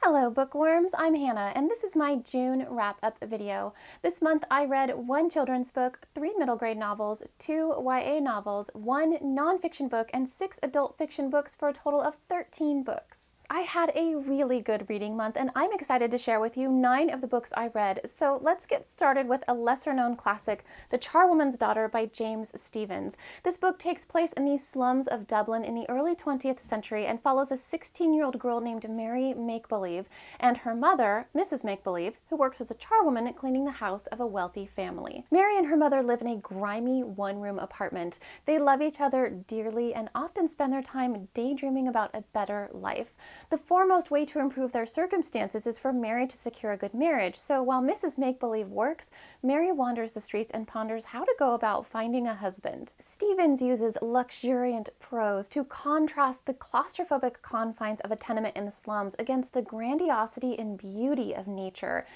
Hello bookworms, I'm Hannah and this is my June wrap-up video. This month I read 1 children's book, 3 middle grade novels, 2 YA novels, 1 nonfiction book, and 6 adult fiction books for a total of 13 books. I had a really good reading month and I'm excited to share with you 9 of the books I read. So let's get started with a lesser-known classic, The Charwoman's Daughter by James Stephens. This book takes place in the slums of Dublin in the early 20th century and follows a 16-year-old girl named Mary Make-Believe and her mother, Mrs. Make-Believe, who works as a charwoman cleaning the house of a wealthy family. Mary and her mother live in a grimy one-room apartment. They love each other dearly and often spend their time daydreaming about a better life. The foremost way to improve their circumstances is for Mary to secure a good marriage, so while Mrs. Make-Believe works, Mary wanders the streets and ponders how to go about finding a husband. Stephens uses luxuriant prose to contrast the claustrophobic confines of a tenement in the slums against the grandiosity and beauty of nature,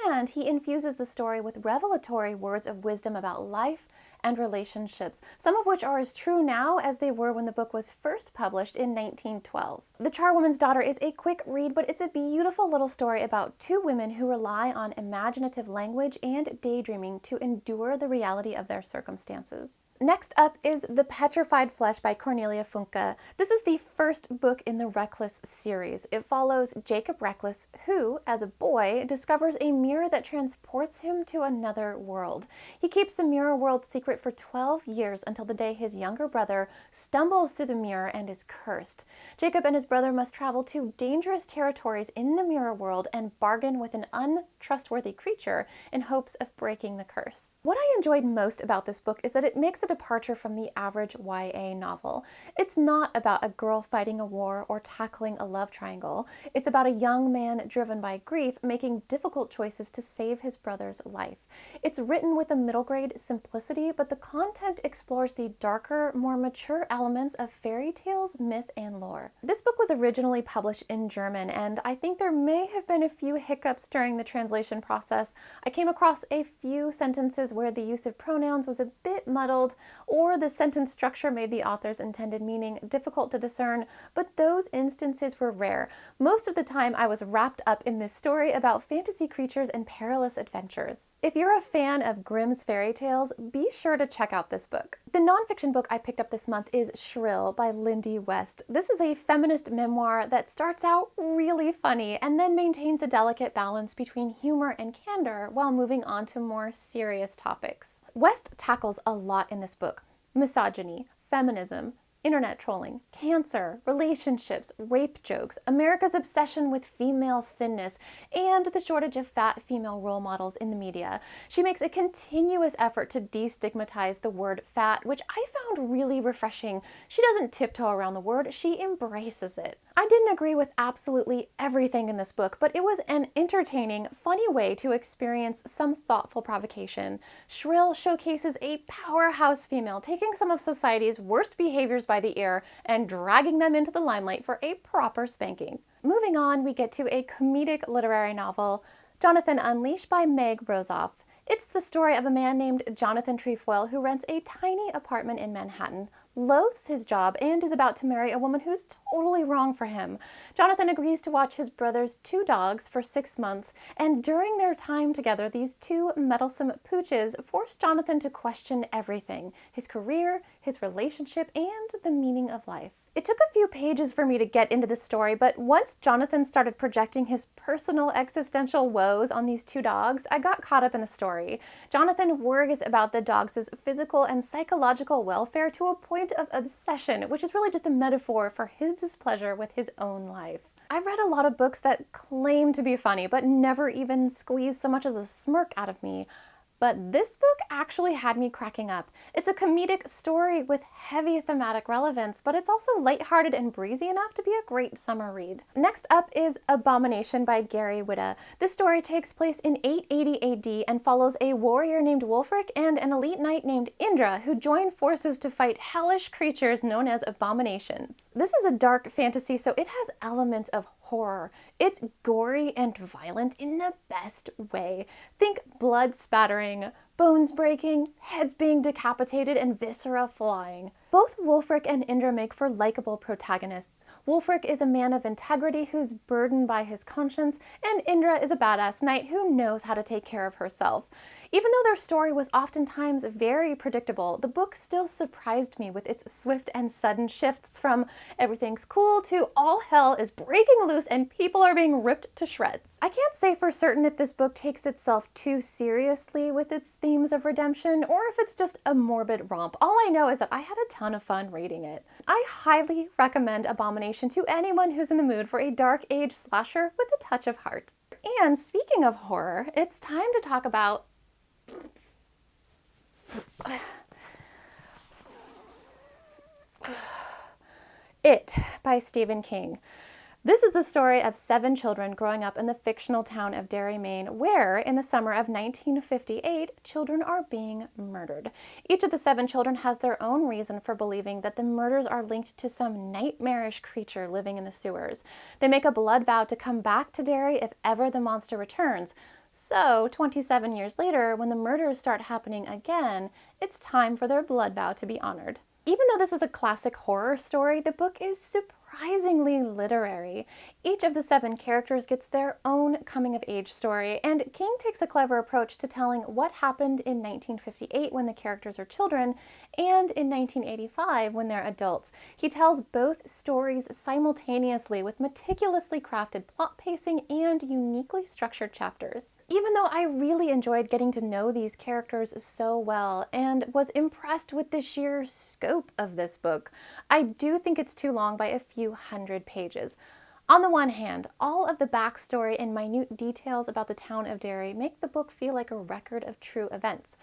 and he infuses the story with revelatory words of wisdom about life and relationships, some of which are as true now as they were when the book was first published in 1912. The Charwoman's Daughter is a quick read, but it's a beautiful little story about 2 women who rely on imaginative language and daydreaming to endure the reality of their circumstances. Next up is The Petrified Flesh by Cornelia Franca. This is the first book in the Reckless series. It follows Jacob Reckless, who, as a boy, discovers a mirror that transports him to another world. He keeps the mirror world secret for 12 years until the day his younger brother stumbles through the mirror and is cursed. Jacob and his brother must travel to dangerous territories in the mirror world and bargain with an untrustworthy creature in hopes of breaking the curse. What I enjoyed most about this book is that it makes a departure from the average YA novel. It's not about a girl fighting a war or tackling a love triangle. It's about a young man driven by grief making difficult choices to save his brother's life. It's written with a middle grade simplicity, but the content explores the darker, more mature elements of fairy tales, myth, and lore. This book was originally published in German, and I think there may have been a few hiccups during the translation process. I came across a few sentences where the use of pronouns was a bit muddled, or the sentence structure made the author's intended meaning difficult to discern, but those instances were rare. Most of the time I was wrapped up in this story about fantasy creatures and perilous adventures. If you're a fan of Grimm's fairy tales, be sure to check out this book. The nonfiction book I picked up this month is Shrill by Lindy. This is a feminist memoir that starts out really funny and then maintains a delicate balance between humor and candor while moving on to more serious topics. West tackles a lot in this book: misogyny, feminism, internet trolling, cancer, relationships, rape jokes, America's obsession with female thinness, and the shortage of fat female role models in the media. She makes a continuous effort to destigmatize the word fat, which I found really refreshing. She doesn't tiptoe around the word, she embraces it. I didn't agree with absolutely everything in this book, but it was an entertaining, funny way to experience some thoughtful provocation. Shrill showcases a powerhouse female taking some of society's worst behaviors by the ear and dragging them into the limelight for a proper spanking. Moving on, we get to a comedic literary novel, Jonathan Unleashed by Meg Brozoff. It's the story of a man named Jonathan Trefoil who rents a tiny apartment in Manhattan, loathes his job, and is about to marry a woman who's totally wrong for him. Jonathan agrees to watch his brother's 2 dogs for 6 months, and during their time together, these 2 meddlesome pooches force Jonathan to question everything: his career, his relationship, and the meaning of life. It took a few pages for me to get into this story, but once Jonathan started projecting his personal existential woes on these 2 dogs, I got caught up in the story. Jonathan worries about the dogs' physical and psychological welfare to a point of obsession, which is really just a metaphor for his displeasure with his own life. I've read a lot of books that claim to be funny, but never even squeeze so much as a smirk out of me. But this book actually had me cracking up. It's a comedic story with heavy thematic relevance, but it's also lighthearted and breezy enough to be a great summer read. Next up is Abomination by Whitta. This story takes place in 880 AD and follows a warrior named Wulfric and an elite knight named Indra who join forces to fight hellish creatures known as abominations. This is a dark fantasy, so it has elements of horror. It's gory and violent in the best way. Think blood spattering, bones breaking, heads being decapitated, and viscera flying. Both Wulfric and Indra make for likable protagonists. Wulfric is a man of integrity who's burdened by his conscience, and Indra is a badass knight who knows how to take care of herself. Even though their story was oftentimes very predictable, the book still surprised me with its swift and sudden shifts from everything's cool to all hell is breaking loose and people are being ripped to shreds. I can't say for certain if this book takes itself too seriously with its themes of redemption or if it's just a morbid romp. All I know is that I had a ton of fun reading it. I highly recommend Abomination to anyone who's in the mood for a dark age slasher with a touch of heart. And speaking of horror, it's time to talk about It by Stephen King. This is the story of 7 children growing up in the fictional town of Derry, Maine, where, in the summer of 1958, children are being murdered. Each of the 7 children has their own reason for believing that the murders are linked to some nightmarish creature living in the sewers. They make a blood vow to come back to Derry if ever the monster returns. So, 27 years later, when the murders start happening again, it's time for their blood vow to be honored. Even though this is a classic horror story, the book is surprisingly literary. Each of the 7 characters gets their own coming-of-age story, and King takes a clever approach to telling what happened in 1958 when the characters are children, and in 1985 when they're adults. He tells both stories simultaneously with meticulously crafted plot pacing and uniquely structured chapters. Even though I really enjoyed getting to know these characters so well and was impressed with the sheer scope of this book, I do think it's too long by a few hundred pages. On the one hand, all of the backstory and minute details about the town of Derry make the book feel like a record of true events.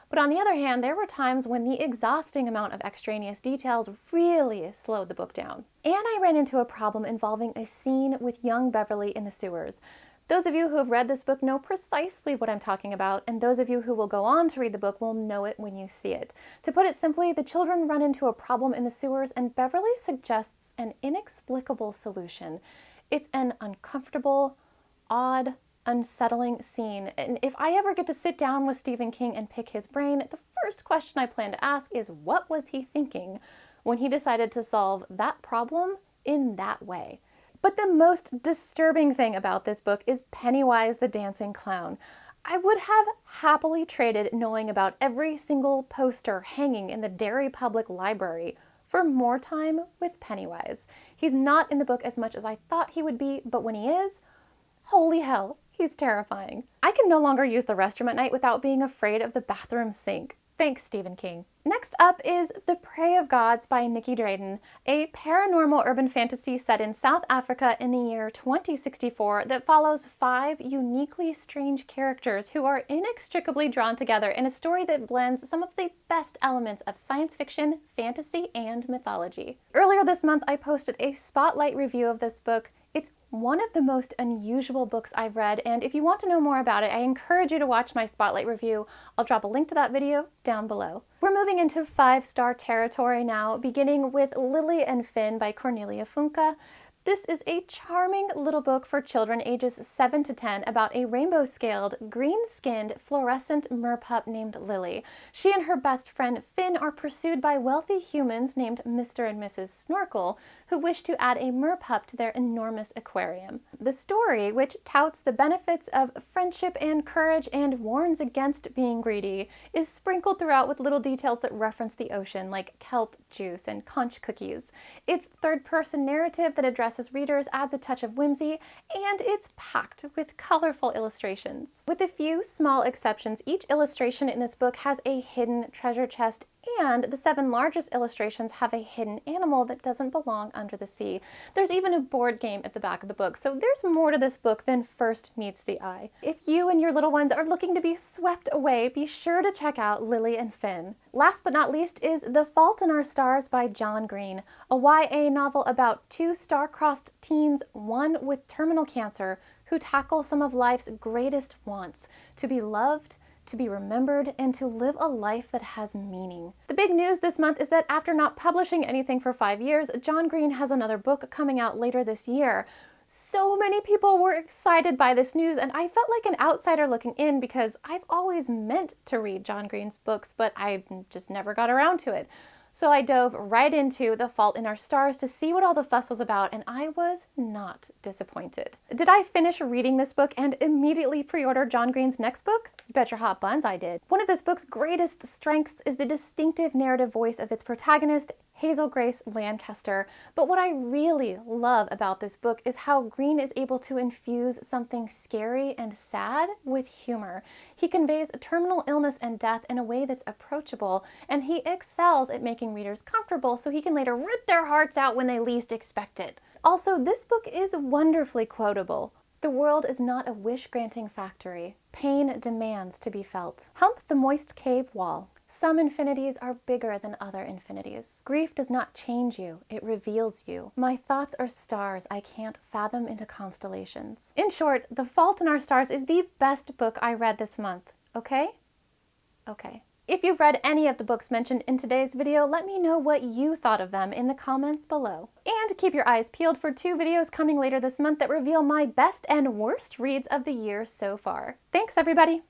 But on the other hand, there were times when the exhausting amount of extraneous details really slowed the book down. And I ran into a problem involving a scene with young Beverly in the sewers. Those of you who have read this book know precisely what I'm talking about, and those of you who will go on to read the book will know it when you see it. To put it simply, the children run into a problem in the sewers, and Beverly suggests an inexplicable solution. It's an uncomfortable, odd, unsettling scene, and if I ever get to sit down with Stephen King and pick his brain, the first question I plan to ask is what was he thinking when he decided to solve that problem in that way? But the most disturbing thing about this book is Pennywise the Dancing Clown. I would have happily traded knowing about every single poster hanging in the Derry Public Library for more time with Pennywise. He's not in the book as much as I thought he would be, but when he is, holy hell, he's terrifying. I can no longer use the restroom at night without being afraid of the bathroom sink. Thanks, Stephen King. Next up is The Prey of Gods by Nikki Drayton, a paranormal urban fantasy set in South Africa in the year 2064 that follows 5 uniquely strange characters who are inextricably drawn together in a story that blends some of the best elements of science fiction, fantasy, and mythology. Earlier this month, I posted a spotlight review of this book. It's one of the most unusual books I've read, and if you want to know more about it, I encourage you to watch my spotlight review. I'll drop a link to that video down below. We're moving into 5-star territory now, beginning with Lily and Finn by Cornelia Franca. This is a charming little book for children ages 7 to 10 about a rainbow-scaled, green-skinned, fluorescent merpup named Lily. She and her best friend Finn are pursued by wealthy humans named Mr. and Mrs. Snorkel, who wish to add a merpup to their enormous aquarium. The story, which touts the benefits of friendship and courage and warns against being greedy, is sprinkled throughout with little details that reference the ocean, like kelp juice and conch cookies. Its third-person narrative that addresses readers adds a touch of whimsy, and it's packed with colorful illustrations. With a few small exceptions, each illustration in this book has a hidden treasure chest, and the 7 largest illustrations have a hidden animal that doesn't belong under the sea. There's even a board game at the back of the book, so there's more to this book than first meets the eye. If you and your little ones are looking to be swept away, be sure to check out Lily and Finn. Last but not least is The Fault in Our Stars by John Green, a YA novel about 2 star-crossed teens, one with terminal cancer, who tackle some of life's greatest wants: to be loved, to be remembered, and to live a life that has meaning. The big news this month is that after not publishing anything for 5 years, John Green has another book coming out later this year. So many people were excited by this news, and I felt like an outsider looking in because I've always meant to read John Green's books, but I just never got around to it. So I dove right into The Fault in Our Stars to see what all the fuss was about, and I was not disappointed. Did I finish reading this book and immediately pre-order John Green's next book? You bet your hot buns I did. One of this book's greatest strengths is the distinctive narrative voice of its protagonist, Hazel Grace Lancaster. But what I really love about this book is how Green is able to infuse something scary and sad with humor. He conveys terminal illness and death in a way that's approachable, and he excels at making readers comfortable so he can later rip their hearts out when they least expect it. Also, this book is wonderfully quotable. The world is not a wish-granting factory. Pain demands to be felt. Hump the moist cave wall. Some infinities are bigger than other infinities. Grief does not change you, it reveals you. My thoughts are stars I can't fathom into constellations. In short, The Fault in Our Stars is the best book I read this month. Okay? Okay. If you've read any of the books mentioned in today's video, let me know what you thought of them in the comments below. And keep your eyes peeled for 2 videos coming later this month that reveal my best and worst reads of the year so far. Thanks, everybody!